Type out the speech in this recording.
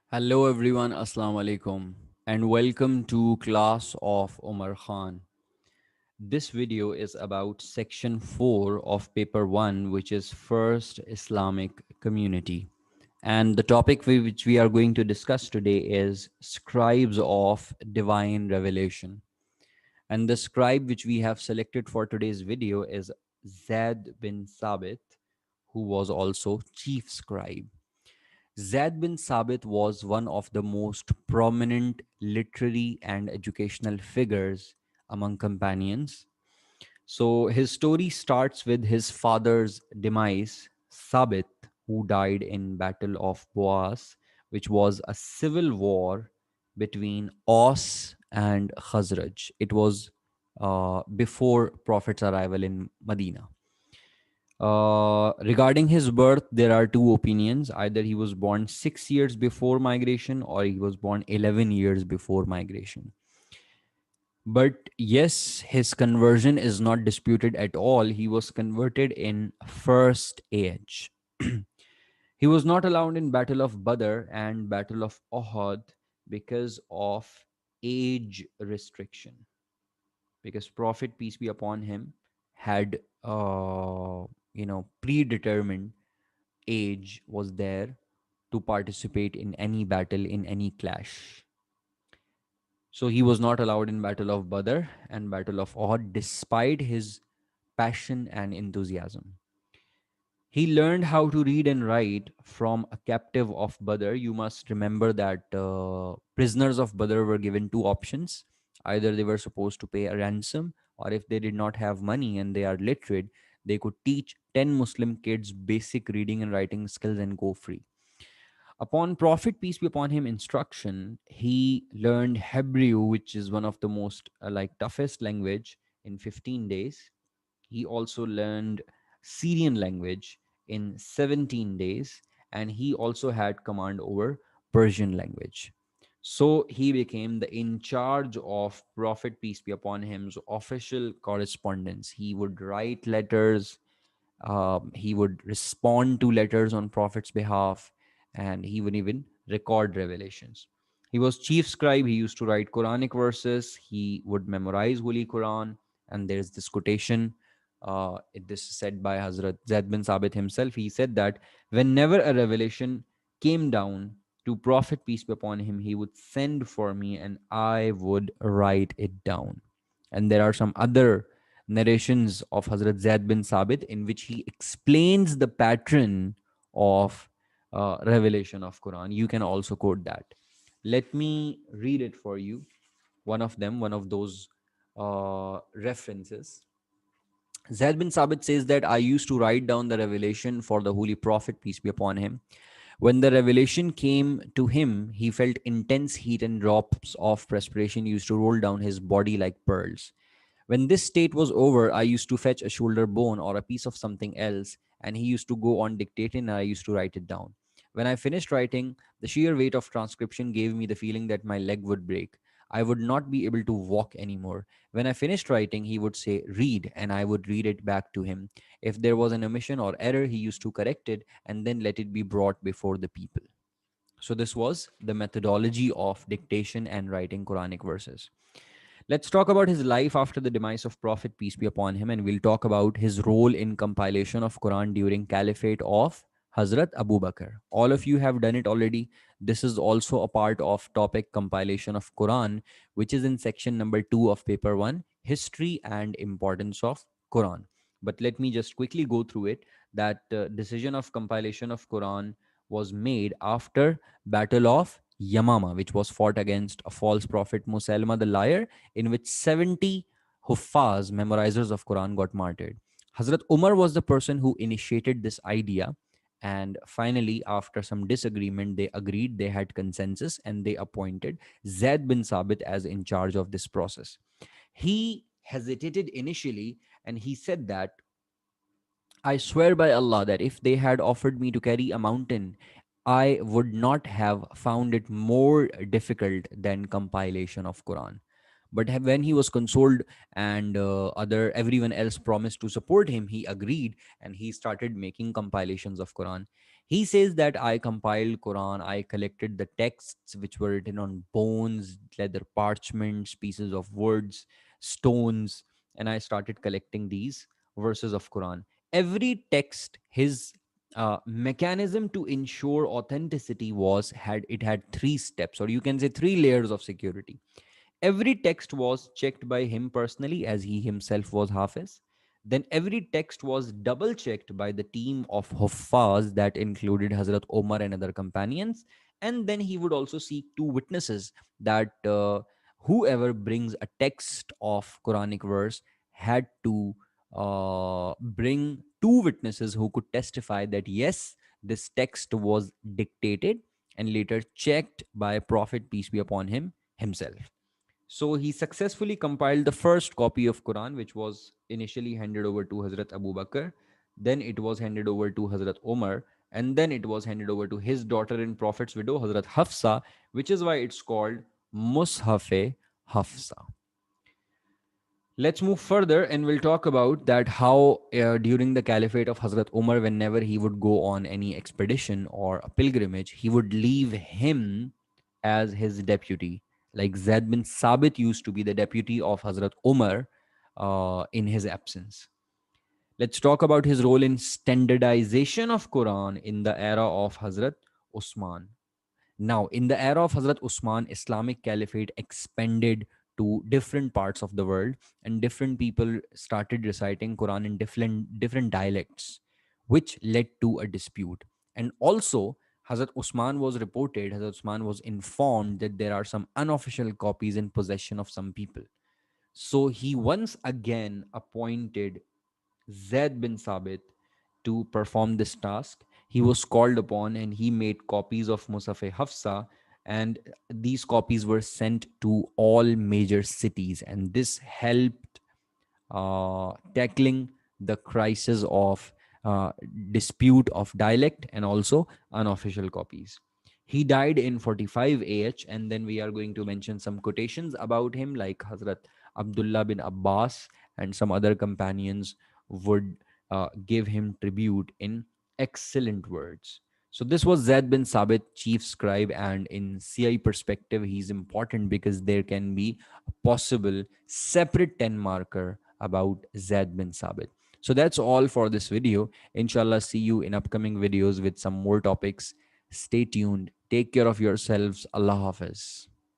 Hello everyone, Assalamu alaikum, and welcome to class of Omar Khan. This video is about section 4 of paper 1, which is First Islamic Community. And the topic which we are going to discuss today is Scribes of Divine Revelation. And the scribe which we have selected for today's video is Zaid bin Thabit, who was also chief scribe. Zaid bin Thabit was one of the most prominent literary and educational figures among companions. So his story starts with his father's demise, Thabit, who died in Battle of Boas, which was a civil war between Aus and Khazraj. It was before Prophet's arrival in Medina. Regarding his birth, there are two opinions. Either he was born 6 years before migration or he was born 11 years before migration. But yes, his conversion is not disputed at all. He was converted in first age. He was not allowed in Battle of Badr and Battle of Uhud because of age restriction. Because Prophet, peace be upon him, had predetermined age was there to participate in any battle, in any clash. So he was not allowed in Battle of Badr and Battle of Uhud despite his passion and enthusiasm. He learned how to read and write from a captive of Badr. You must remember that prisoners of Badr were given two options. Either they were supposed to pay a ransom, or if they did not have money and they are literate, they could teach 10 Muslim kids basic reading and writing skills and go free. Upon Prophet, peace be upon him, instruction, he learned Hebrew, which is one of the most toughest language, in 15 days. He also learned Syrian language in 17 days, and he also had command over Persian language. So he became the in charge of Prophet, peace be upon him's official correspondence. He would write letters, he would respond to letters on Prophet's behalf, and he would even record revelations. He was chief scribe. He used to write Quranic verses. He would memorize Holy Quran. And there's this quotation. This is said by Hazrat Zaid bin Sabit himself. He said that whenever a revelation came down to Prophet, peace be upon him, he would send for me and I would write it down. And there are some other narrations of Hazrat Zaid bin Sabit in which he explains the pattern of revelation of Quran. You can also quote that. Let me read it for you. One of them, one of those references. Zaid bin Sabit says that I used to write down the revelation for the Holy Prophet, peace be upon him. When the revelation came to him, he felt intense heat and drops of perspiration used to roll down his body like pearls. When this state was over, I used to fetch a shoulder bone or a piece of something else, and he used to go on dictating, and I used to write it down. When I finished writing, the sheer weight of transcription gave me the feeling that my leg would break. I would not be able to walk anymore. When I finished writing, he would say, read, and I would read it back to him. If there was an omission or error, he used to correct it and then let it be brought before the people. So, this was the methodology of dictation and writing Quranic verses. Let's talk about his life after the demise of Prophet, peace be upon him, and we'll talk about his role in compilation of Quran during Caliphate of Hazrat Abu Bakr. All of you have done it already. This is also a part of topic compilation of Quran, which is in section number 2 of paper 1, history and importance of Quran. But let me just quickly go through it. That decision of compilation of Quran was made after Battle of Yamama, which was fought against a false prophet Musailama the liar, in which 70 Huffaz, memorizers of Quran, got martyred. Hazrat Umar was the person who initiated this idea. And finally, after some disagreement, they agreed, they had consensus, and they appointed Zaid bin Sabit as in charge of this process. He hesitated initially and he said that I swear by Allah that if they had offered me to carry a mountain, I would not have found it more difficult than compilation of Quran. But when he was consoled and other everyone else promised to support him, he agreed and he started making compilations of Quran. He says that I compiled Quran, I collected the texts which were written on bones, leather parchments, pieces of words, stones, and I started collecting these verses of Quran. Every text, his mechanism to ensure authenticity was had it had three steps, or you can say three layers of security. Every text was checked by him personally, as he himself was Hafiz. Then every text was double checked by the team of Huffaz that included Hazrat Omar and other companions. And then he would also seek two witnesses that whoever brings a text of Quranic verse had to bring two witnesses who could testify that yes, this text was dictated and later checked by Prophet, peace be upon him, himself. So he successfully compiled the first copy of Quran, which was initially handed over to Hazrat Abu Bakr. Then it was handed over to Hazrat Omar. And then it was handed over to his daughter and Prophet's widow, Hazrat Hafsa, which is why it's called Mushafe Hafsa. Let's move further and we'll talk about that how during the caliphate of Hazrat Umar, whenever he would go on any expedition or a pilgrimage, he would leave him as his deputy. Like Zaid bin Thabit used to be the deputy of Hazrat Umar in his absence. Let's talk about his role in standardization of Quran in the era of Hazrat Usman. Now, in the era of Hazrat Usman, Islamic Caliphate expanded to different parts of the world, and different people started reciting Quran in different dialects, which led to a dispute. And also, Hazrat Usman was informed that there are some unofficial copies in possession of some people. So he once again appointed Zaid bin Thabit to perform this task. He was called upon and he made copies of Musaf Hafsa, and these copies were sent to all major cities. And this helped tackling the crisis of uh, dispute of dialect and also unofficial copies. He died in 45 AH, and then we are going to mention some quotations about him, like Hazrat Abdullah bin Abbas and some other companions would give him tribute in excellent words. So this was Zaid bin Sabit, chief scribe, and in CI perspective, he's important because there can be a possible separate 10 marker about Zaid bin Sabit. So that's all for this video. Inshallah, see you in upcoming videos with some more topics. Stay tuned. Take care of yourselves. Allah Hafiz.